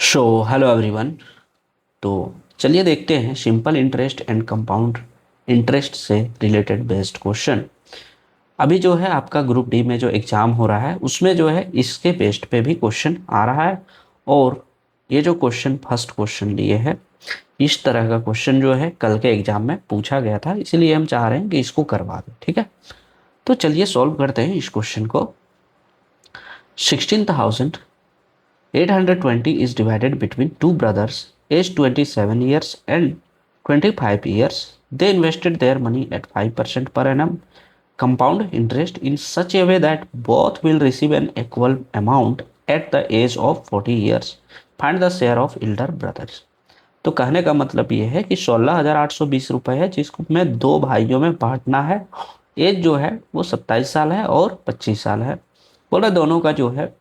So hello everyone. तो चलिए देखते हैं simple interest and compound interest से रिलेटेड बेस्ड क्वेश्चन। अभी जो है आपका ग्रुप डी में जो एग्ज़ाम हो रहा है उसमें जो है इसके बेस्ड पे भी क्वेश्चन आ रहा है। और ये जो क्वेश्चन फर्स्ट क्वेश्चन लिए है, इस तरह का क्वेश्चन जो है कल के एग्ज़ाम में पूछा गया था, इसीलिए हम चाह रहे हैं कि इसको करवा दें। ठीक है, तो चलिए सॉल्व करते हैं इस क्वेश्चन को। 16,820 is divided between two brothers aged 27 years and 25 years. They invested their money at 5% per annum compound interest in such a way that both will receive an equal amount at the age of 40 years. Find the share of elder brothers. तो कहने का मतलब ये है कि 16,820 रुपये है जिसको मैं दो भाइयों में बांटना है। एज जो है वो 27 साल है और 25 साल है। बोला दोनों का जो है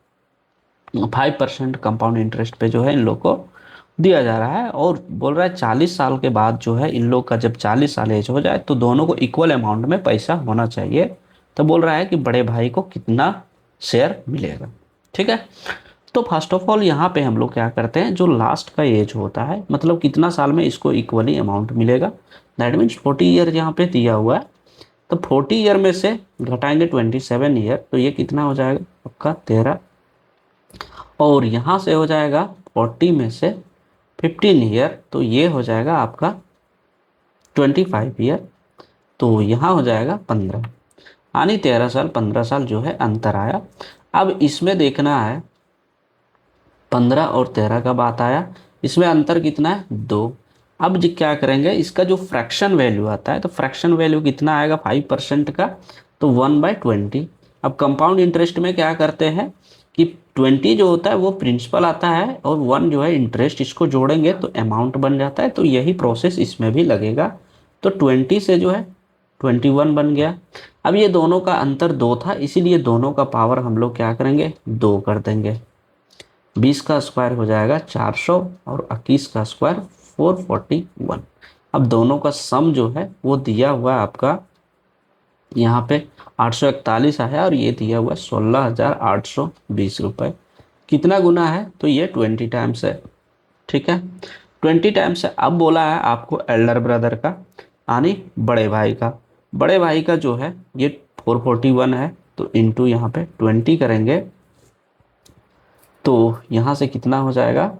5% कंपाउंड इंटरेस्ट पे जो है इन लोग को दिया जा रहा है। और बोल रहा है 40 साल के बाद जो है इन लोग का जब 40 साल एज हो जाए तो दोनों को इक्वल अमाउंट में पैसा होना चाहिए। तो बोल रहा है कि बड़े भाई को कितना शेयर मिलेगा। ठीक है, तो फर्स्ट ऑफ ऑल यहाँ पे हम लोग क्या करते हैं, जो लास्ट का एज होता है मतलब कितना साल में इसको इक्वली अमाउंट मिलेगा, दैट मीन्स 40 ईयर यहाँ पे दिया हुआ है। तो 40 ईयर में से घटाएंगे 27 ईयर, तो ये कितना हो जाएगा आपका 13। और यहाँ से हो जाएगा 40 में से 15 ईयर, तो ये हो जाएगा आपका 25 ईयर। तो यहाँ हो जाएगा 15, यानी 13 साल 15 साल जो है अंतर आया। अब इसमें देखना है 15 और 13 का बात आया, इसमें अंतर कितना है 2। अब जी क्या करेंगे, इसका जो फ्रैक्शन वैल्यू आता है तो फ्रैक्शन वैल्यू कितना आएगा 5% का, तो 1/20। अब कंपाउंड इंटरेस्ट में क्या करते हैं कि 20 जो होता है वो प्रिंसिपल आता है और 1 जो है इंटरेस्ट, इसको जोड़ेंगे तो अमाउंट बन जाता है। तो यही प्रोसेस इसमें भी लगेगा। तो 20 से जो है 21 बन गया। अब ये दोनों का अंतर 2 था, इसीलिए दोनों का पावर हम लोग क्या करेंगे 2 कर देंगे। 20 का स्क्वायर हो जाएगा 400 और 21 का स्क्वायर 441। अब दोनों का सम जो है वो दिया हुआ है आपका यहाँ पे 841 आया और ये दिया हुआ 16,820 रुपये। कितना गुना है, तो ये 20 टाइम्स है। ठीक है, 20 टाइम्स है। अब बोला है आपको एल्डर ब्रदर का, यानी बड़े भाई का। बड़े भाई का जो है ये 441 है, तो इंटू यहाँ पे 20 करेंगे तो यहाँ से कितना हो जाएगा,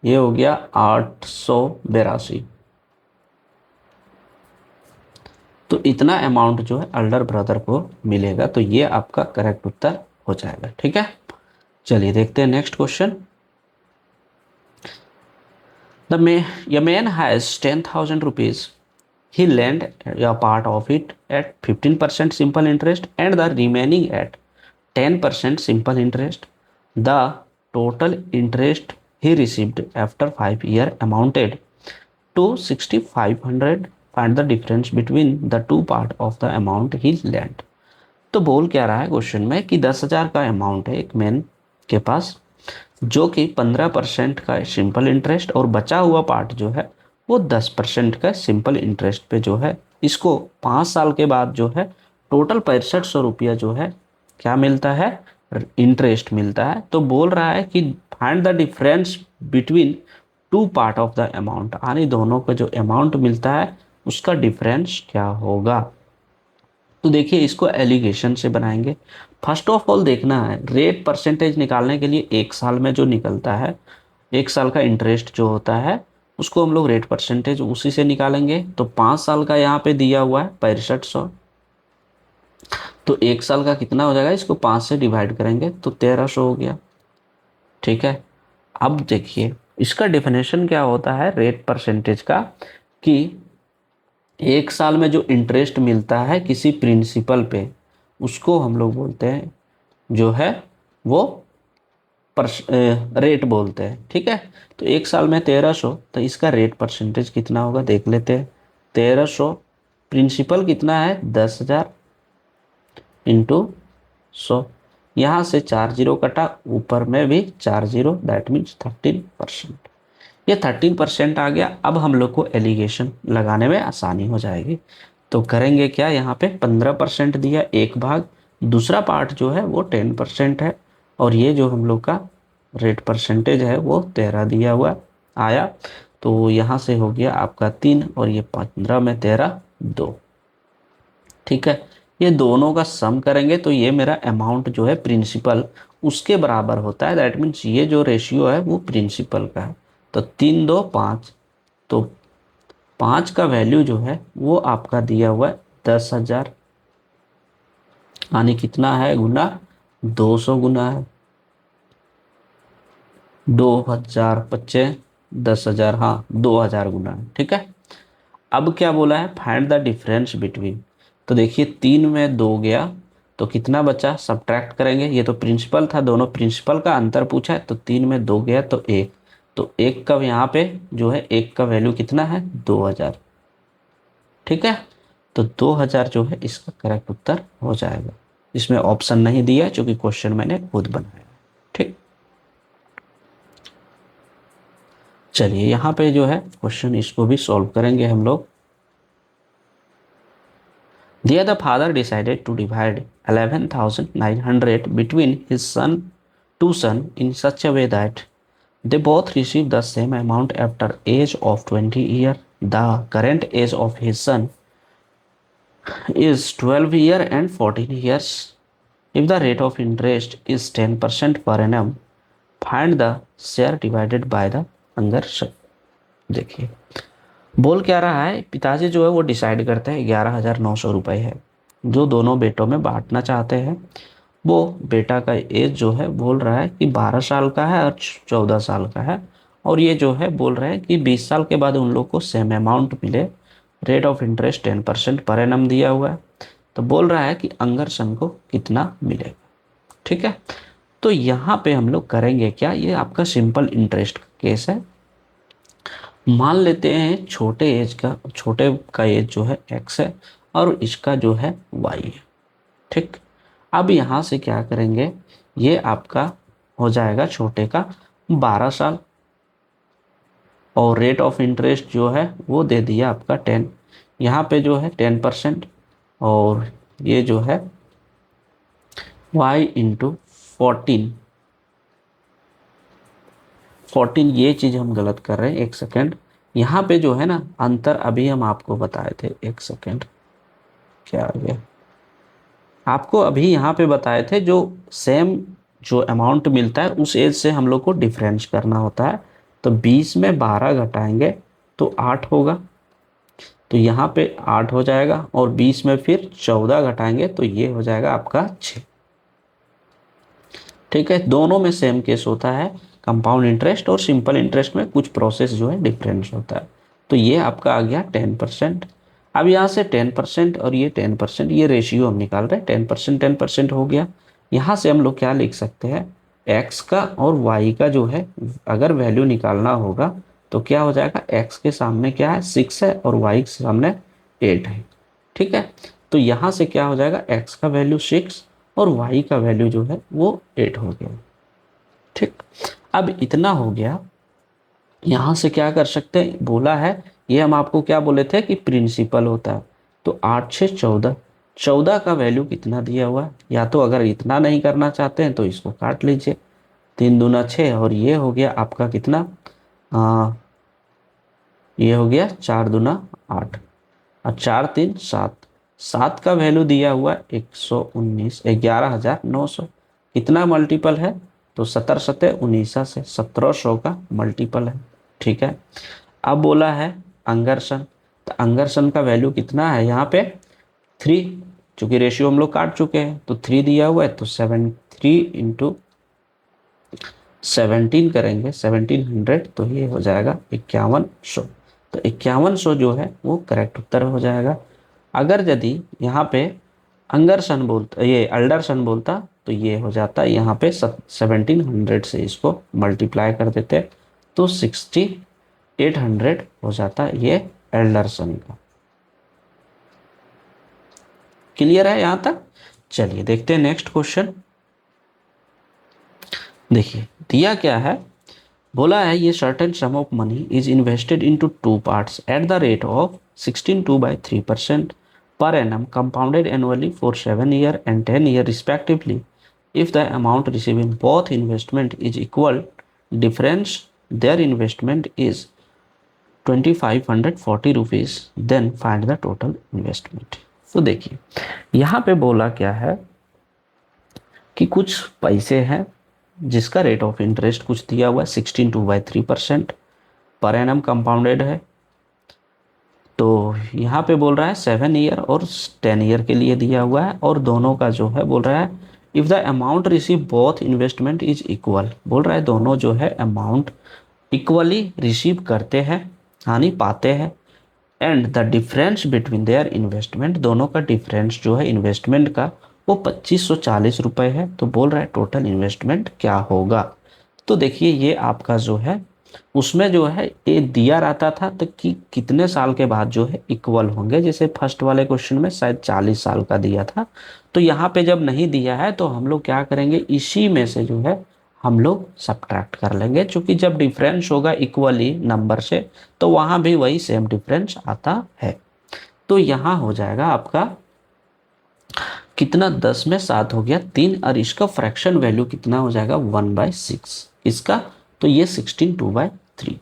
ये हो गया 882। तो इतना अमाउंट जो है एल्डर ब्रदर को मिलेगा। तो ये आपका करेक्ट उत्तर हो जाएगा। ठीक है, चलिए देखते हैं next question. A man has 10,000 rupees. He lent a part of it at 15% simple interest and the remaining at 10% simple interest. The total interest he received after 5 years amounted to 6,500. Find the difference between the two part of the amount he lent. तो बोल क्या रहा है question में कि 10,000 का amount है एक मैन के पास, जो कि 15% का सिंपल इंटरेस्ट और बचा हुआ पार्ट जो है वो 10% का सिंपल इंटरेस्ट पे जो है इसको 5 साल के बाद जो है टोटल 6500 रुपया जो है क्या मिलता है, इंटरेस्ट मिलता है। तो बोल रहा है कि find the difference between two part of the amount, यानी दोनों का जो अमाउंट मिलता है उसका डिफरेंस क्या होगा। तो देखिए इसको एलिगेशन से बनाएंगे। फर्स्ट ऑफ ऑल देखना है रेट परसेंटेज निकालने के लिए 1 साल में जो निकलता है, 1 साल का इंटरेस्ट जो होता है उसको हम लोग रेट परसेंटेज उसी से निकालेंगे। तो 5 साल का यहाँ पे दिया हुआ है 6500, तो 1 साल का कितना हो जाएगा, इसको 5 से डिवाइड करेंगे तो 1300 हो गया। ठीक है, अब देखिए इसका डेफिनेशन क्या होता है रेट परसेंटेज का, कि 1 साल में जो इंटरेस्ट मिलता है किसी प्रिंसिपल पे उसको हम लोग बोलते हैं जो है वो रेट बोलते हैं। ठीक है, तो 1 साल में 1300, तो इसका रेट परसेंटेज कितना होगा देख लेते हैं। 1300 प्रिंसिपल कितना है 10,000 इंटू 100, यहाँ से 4 जीरो कटा, ऊपर में भी 4 जीरो, दैट मीन्स 13%। ये 13% आ गया। अब हम लोग को एलिगेशन लगाने में आसानी हो जाएगी। तो करेंगे क्या, यहाँ पे 15% दिया एक भाग, दूसरा पार्ट जो है वो 10% है और ये जो हम लोग का रेट परसेंटेज है वो 13 दिया हुआ आया। तो यहाँ से हो गया आपका 3 और ये 15 में 13 2। ठीक है, ये दोनों का सम करेंगे तो ये मेरा अमाउंट जो है प्रिंसिपल उसके बराबर होता है। दैट मीन्स ये जो रेशियो है वो प्रिंसिपल का है। तो 3 2 5, तो 5 का वैल्यू जो है वो आपका दिया हुआ है 10,000, यानी कितना है गुना 200 गुना है 2000 पच्चे 10,000, हाँ 2000 गुना है। ठीक है, अब क्या बोला है, फाइंड द डिफरेंस बिटवीन। तो देखिए 3 में 2 गया तो कितना बचा, सब्ट्रैक्ट करेंगे। ये तो प्रिंसिपल था, दोनों प्रिंसिपल का अंतर पूछा है। तो 3 में 2 गया तो 1, तो 1 का यहाँ पे जो है 1 का वैल्यू कितना है 2000। ठीक है, तो 2000 जो है इसका करेक्ट उत्तर हो जाएगा। इसमें ऑप्शन नहीं दिया क्योंकि क्वेश्चन मैंने खुद बनाया। ठीक, चलिए यहाँ पे जो है क्वेश्चन इसको भी सॉल्व करेंगे हम लोग। There the father decided to divide 11,900 between his two sons in such a way that they both receive the same amount after age of 20 years. The current age of his son is 12 years and 14 years. If the rate of interest is 10% per annum, find the share divided by the younger son. देखिए बोल क्या रहा है, पिताजी जो है वो decide करते हैं 11,900 रुपये है जो दोनों बेटों में बांटना चाहते हैं। वो बेटा का एज जो है बोल रहा है कि 12 साल का है और 14 साल का है, और ये जो है बोल रहे हैं कि 20 साल के बाद उन लोग को सेम अमाउंट मिले। Rate of interest 10% per annum दिया हुआ है। तो बोल रहा है कि अंगर सन को कितना मिलेगा। ठीक है, तो यहाँ पे हम लोग करेंगे क्या, ये आपका सिंपल इंटरेस्ट का केस है। मान लेते हैं छोटे का एज जो है x है और इसका जो है y है। ठीक, अब यहाँ से क्या करेंगे, ये आपका हो जाएगा छोटे का 12 साल और रेट ऑफ इंटरेस्ट जो है वो दे दिया आपका 10, यहाँ पे जो है 10%, और ये जो है y इंटू 14, ये चीज़ हम गलत कर रहे हैं। एक सेकेंड, यहाँ पे जो है ना अंतर अभी हम आपको बताए थे। एक सेकेंड, क्या आ गया, आपको अभी यहाँ पे बताए थे जो सेम जो अमाउंट मिलता है उस एज से हम लोग को डिफरेंस करना होता है। तो 20 में 12 घटाएंगे तो 8 होगा, तो यहाँ पे 8 हो जाएगा, और 20 में फिर 14 घटाएंगे तो ये हो जाएगा आपका 6। ठीक है, दोनों में सेम केस होता है, कंपाउंड इंटरेस्ट और सिंपल इंटरेस्ट में कुछ प्रोसेस जो है डिफरेंस होता है। तो ये आपका आ गया 10%। अब यहाँ से 10% और ये 10%, ये रेशियो हम निकाल रहे हैं। 10% हो गया। यहाँ से हम लोग क्या लिख सकते हैं, x का और y का जो है अगर वैल्यू निकालना होगा तो क्या हो जाएगा, x के सामने क्या है 6 है और y के सामने 8 है। ठीक है, तो यहाँ से क्या हो जाएगा, x का वैल्यू 6 और y का वैल्यू जो है वो 8 हो गया। ठीक, अब इतना हो गया। यहाँ से क्या कर सकते हैं, बोला है ये हम आपको क्या बोले थे कि प्रिंसिपल होता है। तो 8 6 14, 14 का वैल्यू कितना दिया हुआ है, या तो अगर इतना नहीं करना चाहते हैं तो इसको काट लीजिए, 3 दूना 6, और ये हो गया आपका कितना, ये हो गया 4 दूना 8 और 4 3 7, 7 का वैल्यू दिया हुआ 119, 11,900। कितना मल्टीपल है, तो 17 सते 19 से 1700 का मल्टीपल है। ठीक है, अब बोला है अंगरसन, तो अंगरसन का वैल्यू कितना है यहाँ पे 3, चूंकि रेशियो हम लोग काट चुके हैं तो 3 दिया हुआ है, तो 3 इंटू 17 करेंगे 1700, तो ये हो जाएगा 5100। तो 5100 जो है वो करेक्ट उत्तर हो जाएगा। अगर यदि यहाँ पे अंगरसन बोलता, ये अल्डरसन बोलता, तो ये हो जाता यहाँ पे 1700 से इसको मल्टीप्लाई कर देते तो 6800 हो जाता ये एल्डरसन का। क्लियर है यहाँ तक? चलिए देखते हैं नेक्स्ट क्वेश्चन। देखिए दिया क्या है, बोला है ये certain some of money is invested into 2 parts at the rate of 16.2/3% per annum compounded annually for 7 years and 10 years respectively. If the amount received in both investment is equal, difference their investment is 2540 rupees, then find the total investment. तो देखिए यहाँ पे बोला क्या है कि कुछ पैसे हैं जिसका रेट ऑफ इंटरेस्ट कुछ दिया हुआ है 16.2/3% पर एनम कंपाउंडेड है। तो यहाँ पे बोल रहा है 7 ईयर और 10 ईयर के लिए दिया हुआ है, और दोनों का जो है बोल रहा है if the amount receive both investment is equal, बोल रहा है दोनों जो है अमाउंट इक्वली रिसीव करते हैं यानी पाते हैं, and the difference between their investment, दोनों का डिफरेंस जो है इन्वेस्टमेंट का वो 2540 रुपये है। तो बोल रहा है टोटल इन्वेस्टमेंट क्या होगा। तो देखिए ये आपका जो है उसमें जो है ये दिया रहता था तो कि कितने साल के बाद जो है इक्वल होंगे, जैसे फर्स्ट वाले क्वेश्चन में शायद 40 साल का दिया था। तो यहाँ पे जब नहीं दिया है तो हम लोग क्या करेंगे, इसी में से जो है हम लोग सब्ट्रैक्ट कर लेंगे, क्योंकि जब डिफरेंस होगा इक्वली नंबर से तो वहाँ भी वही सेम डिफरेंस आता है। तो यहाँ हो जाएगा आपका कितना, 10 में 7 हो गया 3, और इसका फ्रैक्शन वैल्यू कितना हो जाएगा 1/6 इसका, तो ये 16/2/3।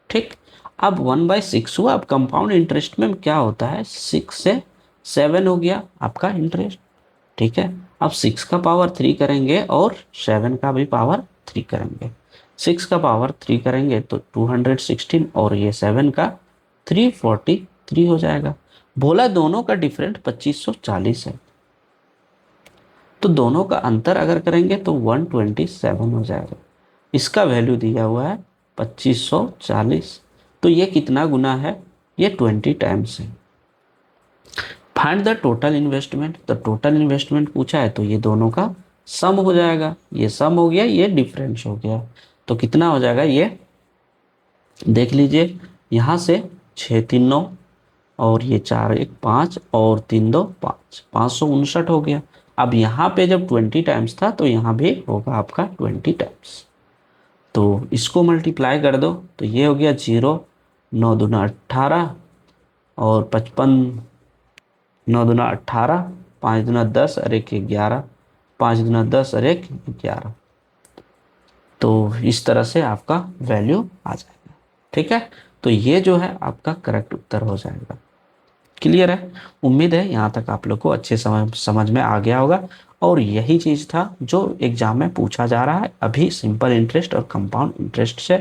ठीक, अब 1/6 हुआ। अब कंपाउंड इंटरेस्ट में क्या होता है, 6 से 7 हो गया आपका इंटरेस्ट। ठीक है, अब 6 का पावर 3 करेंगे और 7 का भी पावर 3 करेंगे। 6 का पावर 3 करेंगे तो 216, और ये 7 का 343 हो जाएगा। बोला दोनों का डिफरेंट 2540 है, तो दोनों का अंतर अगर करेंगे तो 127 हो जाएगा। इसका वैल्यू दिया हुआ है 2540, तो ये कितना गुना है, ये 20 टाइम्स है। फाइंड द टोटल इन्वेस्टमेंट, तो टोटल इन्वेस्टमेंट पूछा है तो ये दोनों का सम हो जाएगा, ये सम हो गया ये डिफरेंस हो गया, तो कितना हो जाएगा ये देख लीजिए, यहाँ से 6 3 9 और ये 4 1 5 और 3 2 5, 559 हो गया। अब यहाँ पे जब 20 टाइम्स था तो यहाँ भी होगा आपका 20 टाइम्स, तो इसको मल्टीप्लाई कर दो तो ये हो गया 0, 9 दूना 18 और 55, 9 दूना 18, 5 दूना 10 और 1 11, 5 दूना 10 और 1 11। तो इस तरह से आपका वैल्यू आ जाएगा। ठीक है, तो ये जो है आपका करेक्ट उत्तर हो जाएगा। क्लियर है, उम्मीद है यहाँ तक आप लोग को अच्छे समझ में आ गया होगा, और यही चीज़ था जो एग्जाम में पूछा जा रहा है अभी सिंपल इंटरेस्ट और कंपाउंड इंटरेस्ट से।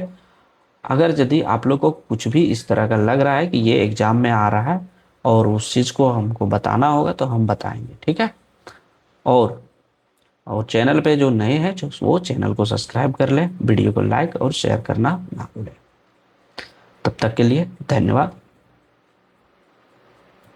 अगर यदि आप लोग को कुछ भी इस तरह का लग रहा है कि ये एग्जाम में आ रहा है और उस चीज़ को हमको बताना होगा तो हम बताएंगे। ठीक है, और चैनल पे जो नए हैं जो वो चैनल को सब्सक्राइब कर लें, वीडियो को लाइक और शेयर करना ना भूलें। तब तक के लिए धन्यवाद।